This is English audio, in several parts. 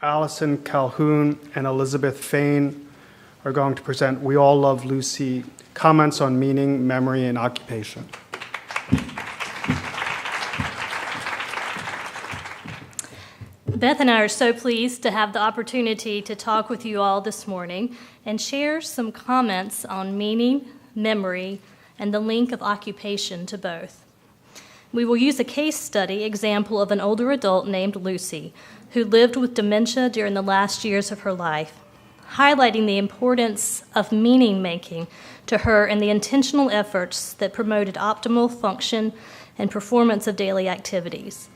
Allison, Calhoun, and Elizabeth Fain are going to present We All Love Lucy, Comments on Meaning, Memory, and Occupation. Beth and I are so pleased to have the opportunity to talk with you all this morning and share some comments on meaning, memory, and the link of occupation to both. We will use a case study example of an older adult named Lucy, who lived with dementia during the last years of her life, highlighting the importance of meaning-making to her and the intentional efforts that promoted optimal function and performance of daily activities.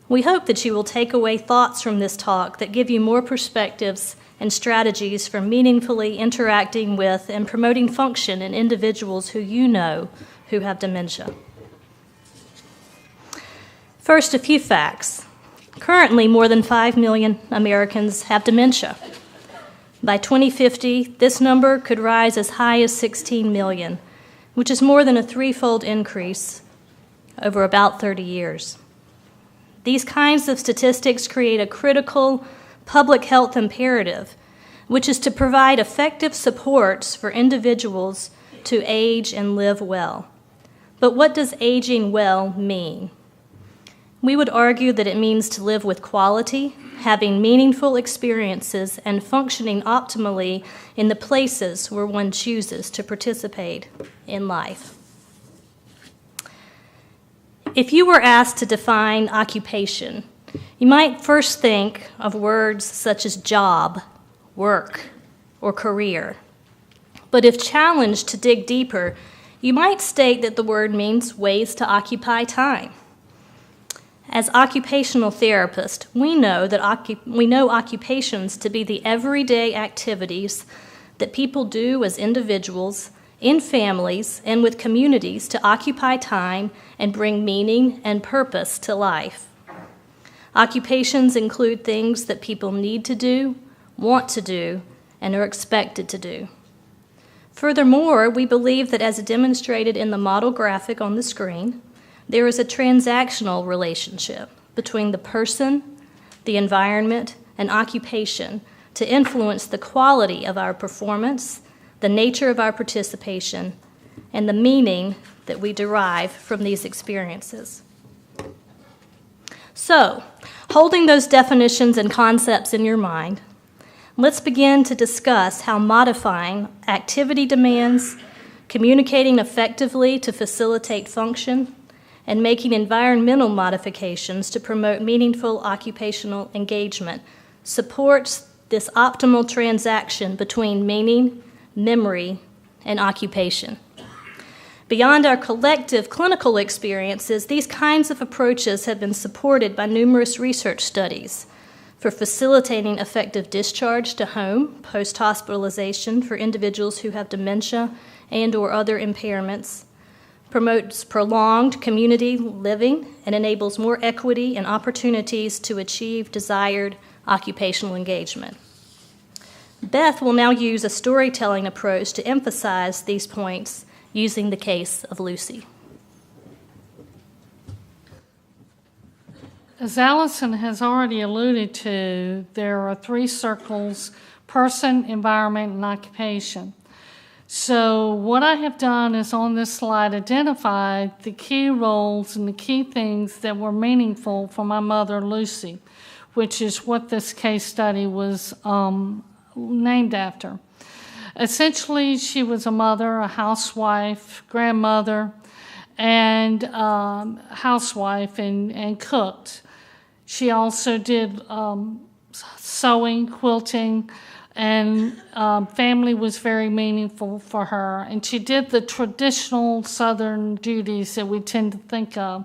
We hope that you will take away thoughts from this talk that give you more perspectives and strategies for meaningfully interacting with and promoting function in individuals who you know who have dementia. First, a few facts. Currently, more than 5 million Americans have dementia. By 2050, this number could rise as high as 16 million, which is more than a threefold increase over about 30 years. These kinds of statistics create a critical public health imperative, which is to provide effective supports for individuals to age and live well. But what does aging well mean? We would argue that it means to live with quality, having meaningful experiences, and functioning optimally in the places where one chooses to participate in life. If you were asked to define occupation, you might first think of words such as job, work, or career. But if challenged to dig deeper, you might state that the word means ways to occupy time. As occupational therapists, we know occupations to be the everyday activities that people do as individuals, in families, and with communities to occupy time and bring meaning and purpose to life. Occupations include things that people need to do, want to do, and are expected to do. Furthermore, we believe that as demonstrated in the model graphic on the screen, there is a transactional relationship between the person, the environment, and occupation to influence the quality of our performance, the nature of our participation, and the meaning that we derive from these experiences. So, holding those definitions and concepts in your mind, let's begin to discuss how modifying activity demands, communicating effectively to facilitate function, and making environmental modifications to promote meaningful occupational engagement supports this optimal transaction between meaning, memory, and occupation. Beyond our collective clinical experiences, these kinds of approaches have been supported by numerous research studies for facilitating effective discharge to home post-hospitalization for individuals who have dementia and/or other impairments, promotes prolonged community living, and enables more equity and opportunities to achieve desired occupational engagement. Beth will now use a storytelling approach to emphasize these points using the case of Lucy. As Allison has already alluded to, there are 3 circles: person, environment, and occupation. So what I have done is on this slide identified the key roles and the key things that were meaningful for my mother, Lucy, which is what this case study was named after. Essentially, she was a mother, a housewife, grandmother, and housewife and cooked. She also did sewing, quilting, and family was very meaningful for her. And she did the traditional Southern duties that we tend to think of.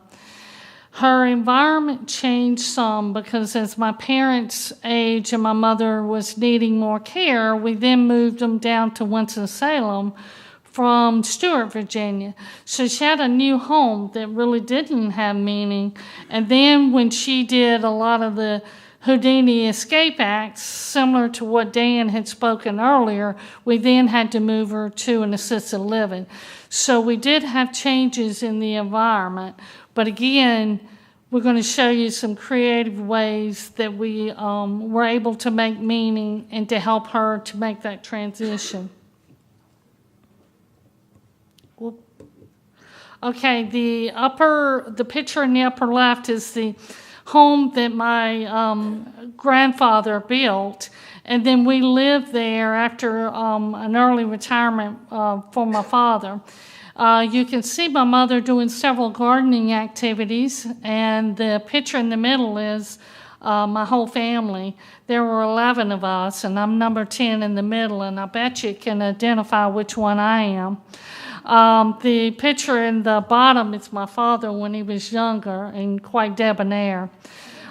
Her environment changed some because as my parents aged and my mother was needing more care, we then moved them down to Winston-Salem from Stewart, Virginia. So she had a new home that really didn't have meaning. And then when she did a lot of the Houdini escape acts, similar to what Dan had spoken earlier, we then had to move her to an assisted living. So we did have changes in the environment. But again, we're going to show you some creative ways that we were able to make meaning and to help her to make that transition. Whoop. Okay, the picture in the upper left is the home that my grandfather built, and then we lived there after an early retirement for my father. You can see my mother doing several gardening activities, and the picture in the middle is my whole family. There were 11 of us, and I'm number 10 in the middle, and I bet you can identify which one I am. The picture in the bottom is my father when he was younger and quite debonair.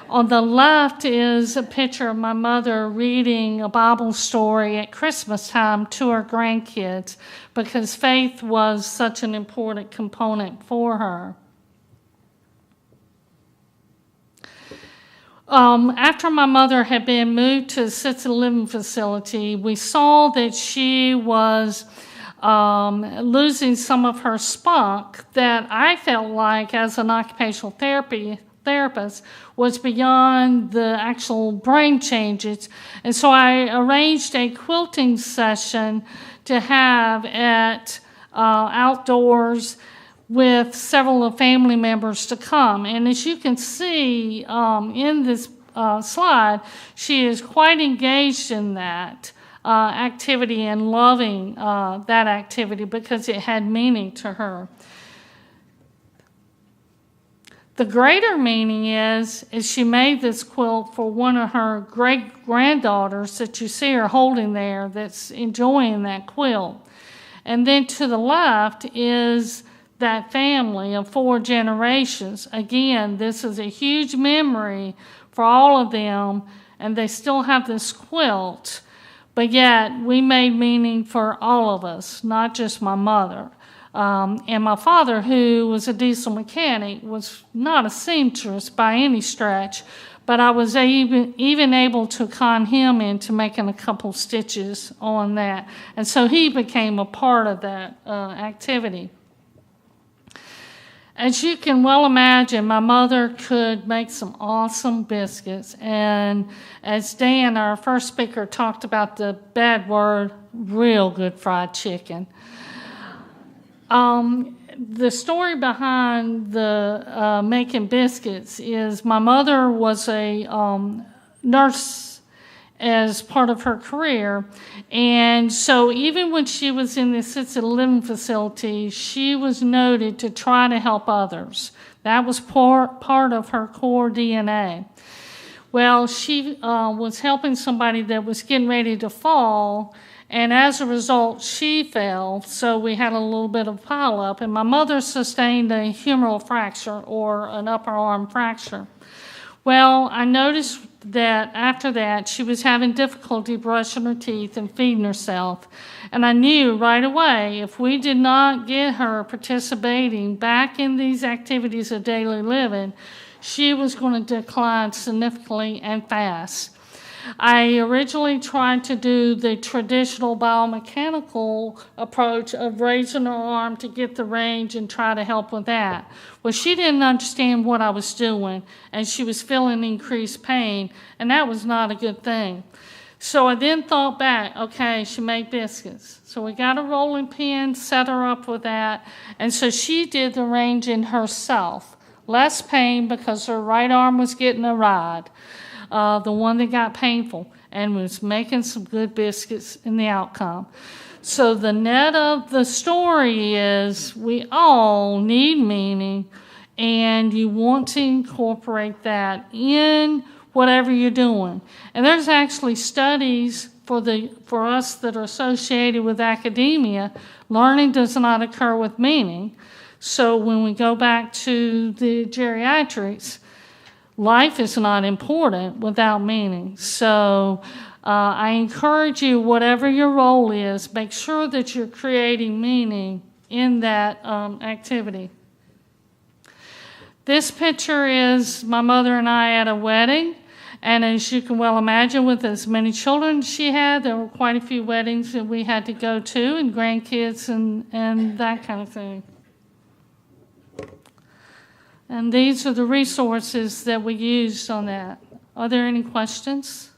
On the left is a picture of my mother reading a Bible story at Christmas time to her grandkids because faith was such an important component for her. After my mother had been moved to a assisted living facility, we saw that she was losing some of her spunk that I felt like as an occupational therapist was beyond the actual brain changes. And so I arranged a quilting session to have at outdoors with several of family members to come. And as you can see in this slide, she is quite engaged in that activity and loving that activity because it had meaning to her. The greater meaning is she made this quilt for one of her great-granddaughters that you see her holding there that's enjoying that quilt. And then to the left is that family of 4 generations. Again, this is a huge memory for all of them, and they still have this quilt, but yet we made meaning for all of us, not just my mother. And my father, who was a diesel mechanic, was not a seamstress by any stretch, but I was even able to con him into making a couple stitches on that. And so he became a part of that activity. As you can well imagine, my mother could make some awesome biscuits. And as Dan, our first speaker, talked about the bad word, real good fried chicken. The story behind the making biscuits is my mother was a nurse as part of her career, and so even when she was in the assisted living facility, she was noted to try to help others. That was part of her core DNA. Well, she was helping somebody that was getting ready to fall, and as a result, she fell, so we had a little bit of pileup, and my mother sustained a humeral fracture, or an upper arm fracture. Well, I noticed that after that, she was having difficulty brushing her teeth and feeding herself, and I knew right away if we did not get her participating back in these activities of daily living, she was going to decline significantly and fast. I originally tried to do the traditional biomechanical approach of raising her arm to get the range and try to help with that. Well, she didn't understand what I was doing, and she was feeling increased pain, and that was not a good thing. So I then thought back, okay, she made biscuits. So we got a rolling pin, set her up with that, and so she did the ranging herself. Less pain because her right arm was getting a ride. The one that got painful, and was making some good biscuits in the outcome. So the net of the story is we all need meaning, and you want to incorporate that in whatever you're doing. And there's actually studies for us that are associated with academia. Learning does not occur with meaning. So when we go back to the geriatrics, life is not important without meaning. So I encourage you, whatever your role is, make sure that you're creating meaning in that activity. This picture is my mother and I at a wedding. And as you can well imagine, with as many children as she had, there were quite a few weddings that we had to go to, and grandkids and that kind of thing. And these are the resources that we used on that. Are there any questions?